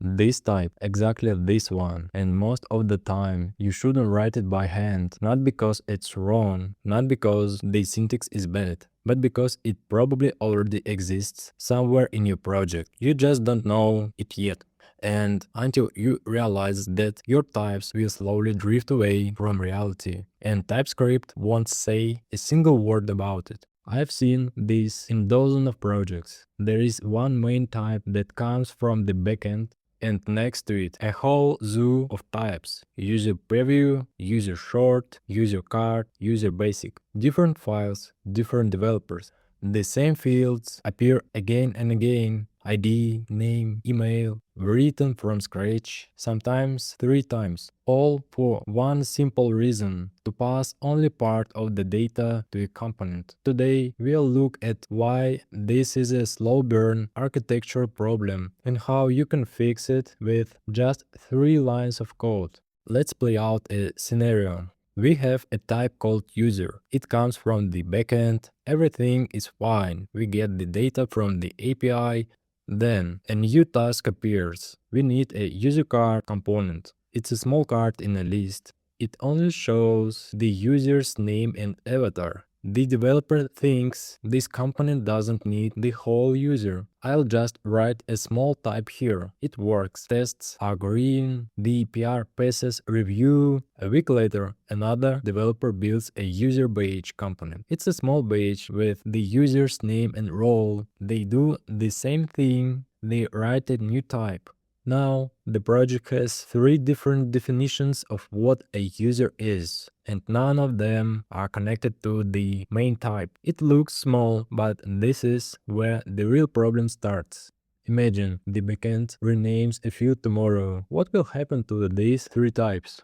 This type, exactly this one, and most of the time you shouldn't write it by hand, not because it's wrong, not because the syntax is bad, but because it probably already exists somewhere in your project. You just don't know it yet. And until you realize that your types will slowly drift away from reality, and TypeScript won't say a single word about it. I've seen this in dozens of projects. There is one main type that comes from the backend, and next to it, a whole zoo of types: UserPreview, UserShort, UserCard, UserBasic. Different files, different developers. The same fields appear again and again: ID, name, email, written from scratch, sometimes 3 times, all for one simple reason: to pass only part of the data to a component. Today, we'll look at why this is a slow burn architecture problem and how you can fix it with just 3 lines of code. Let's play out a scenario. We have a type called user. It comes from the backend. Everything is fine. We get the data from the API. Then a new task appears. We need a UserCard component. It's a small card in a list. It only shows the user's name and avatar. The developer thinks this component doesn't need the whole user. I'll just write a small type here. It works. Tests are green. The PR passes review. A week later, another developer builds a user badge component. It's a small badge with the user's name and role. They do the same thing. They write a new type. Now, the project has 3 different definitions of what a user is, and none of them are connected to the main type. It looks small, but this is where the real problem starts. Imagine the backend renames a field tomorrow. What will happen to these 3 types?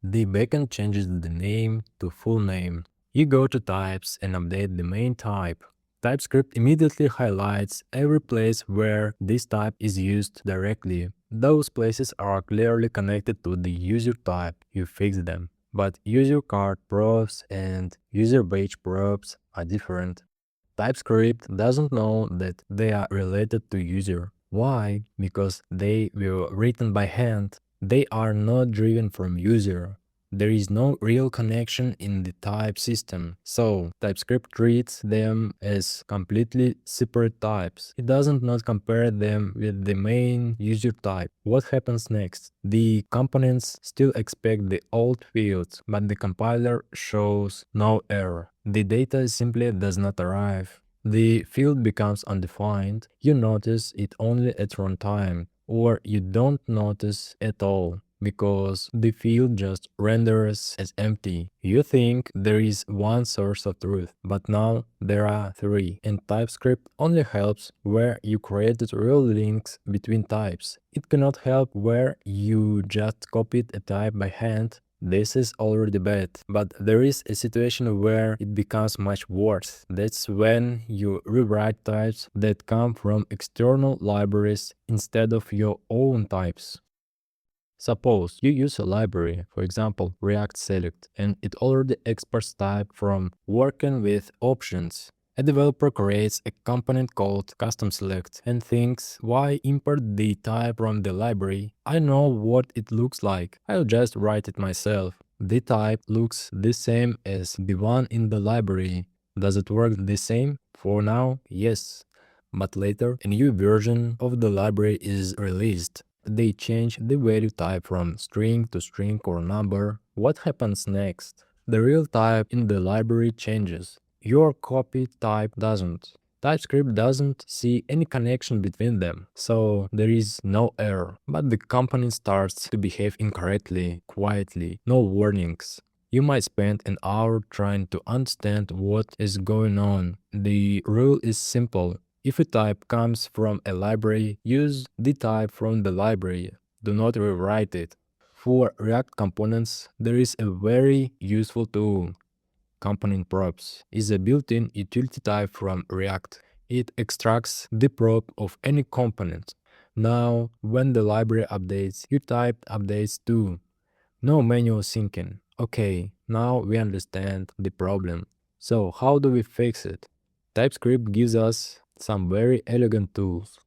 The backend changes the name to full name. You go to types and update the main type. TypeScript immediately highlights every place where this type is used directly. Those places are clearly connected to the user type. You fix them. But UserCard probes and UserBadge probes are different. TypeScript doesn't know that they are related to user. Why? Because they were written by hand. They are not driven from user. There is no real connection in the type system, so TypeScript treats them as completely separate types. It doesn't not compare them with the main user type. What happens next? The components still expect the old fields, but the compiler shows no error. The data simply does not arrive. The field becomes undefined. You notice it only at runtime, or you don't notice at all, because the field just renders as empty. You think there is one source of truth, but now there are 3, and TypeScript only helps where you created real links between types. It cannot help where you just copied a type by hand. This is already bad, but there is a situation where it becomes much worse. That's when you rewrite types that come from external libraries instead of your own types. Suppose you use a library, for example React Select, and it already exports type from working with options. A developer creates a component called custom select and thinks, why import the type from the library? I know what it looks like. I'll just write it myself. The type looks the same as the one in the library. Does it work the same? For now, yes. But later, a new version of the library is released. They change the value type from string to string or number. What happens next? The real type in the library changes. Your copy type doesn't. TypeScript doesn't see any connection between them, so there is no error. But the component starts to behave incorrectly, quietly, no warnings. You might spend an hour trying to understand what is going on. The rule is simple. If a type comes from a library, use the type from the library. Do not rewrite it. For React components, there is a very useful tool. Component props is a built-in utility type from React. It extracts the prop of any component. Now, when the library updates, your type updates too. No manual syncing. Okay, now we understand the problem. So how do we fix it? TypeScript gives us some very elegant tools.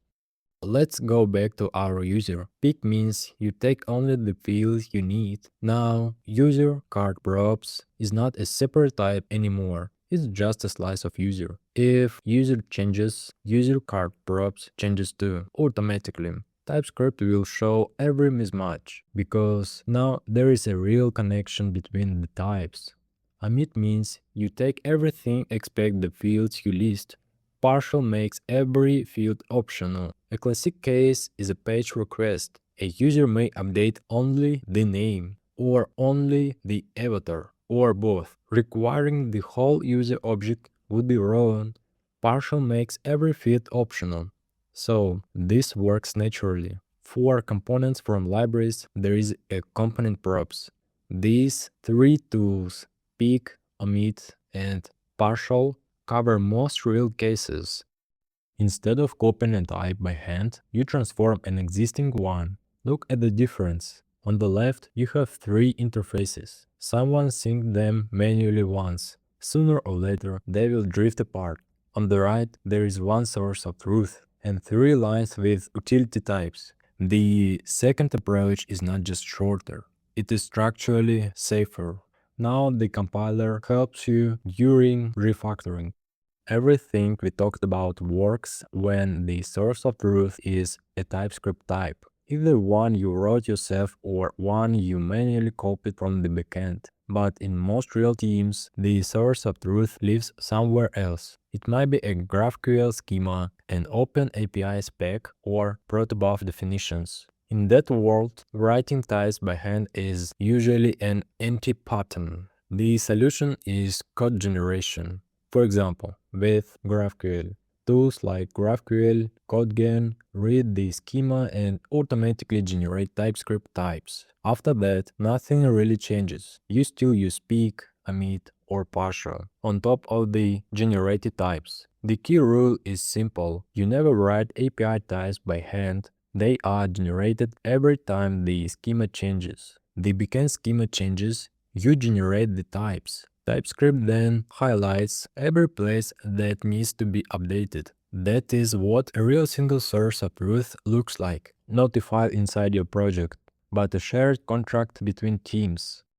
Let's go back to our user. Pick means you take only the fields you need. Now, UserCard props is not a separate type anymore. It's just a slice of user. If user changes, UserCard props changes too, automatically. TypeScript will show every mismatch because now there is a real connection between the types. Omit means you take everything except the fields you list. Partial makes every field optional. A classic case is a page request. A user may update only the name, or only the avatar, or both. Requiring the whole user object would be wrong. Partial makes every field optional. So, this works naturally. For components from libraries, there is a component props. These three tools, pick, omit, and partial, cover most real cases. Instead of copying a type by hand, you transform an existing one. Look at the difference. On the left, you have three interfaces. Someone synced them manually once. Sooner or later, they will drift apart. On the right, there is one source of truth and three lines with utility types. The second approach is not just shorter, it is structurally safer. Now the compiler helps you during refactoring. Everything we talked about works when the source of truth is a TypeScript type, either one you wrote yourself or one you manually copied from the backend. But in most real teams, the source of truth lives somewhere else. It might be a GraphQL schema, an open API spec, or protobuf definitions. In that world, writing types by hand is usually an empty pattern. The solution is code generation. For example, with GraphQL, tools like GraphQL, CodeGen read the schema and automatically generate TypeScript types. After that, nothing really changes. You still use pick, omit, or partial on top of the generated types. The key rule is simple. You never write API types by hand. They are generated every time the schema changes. The backend schema changes, you generate the types. TypeScript then highlights every place that needs to be updated. That is what a real single source of truth looks like. Not a file inside your project, but a shared contract between teams.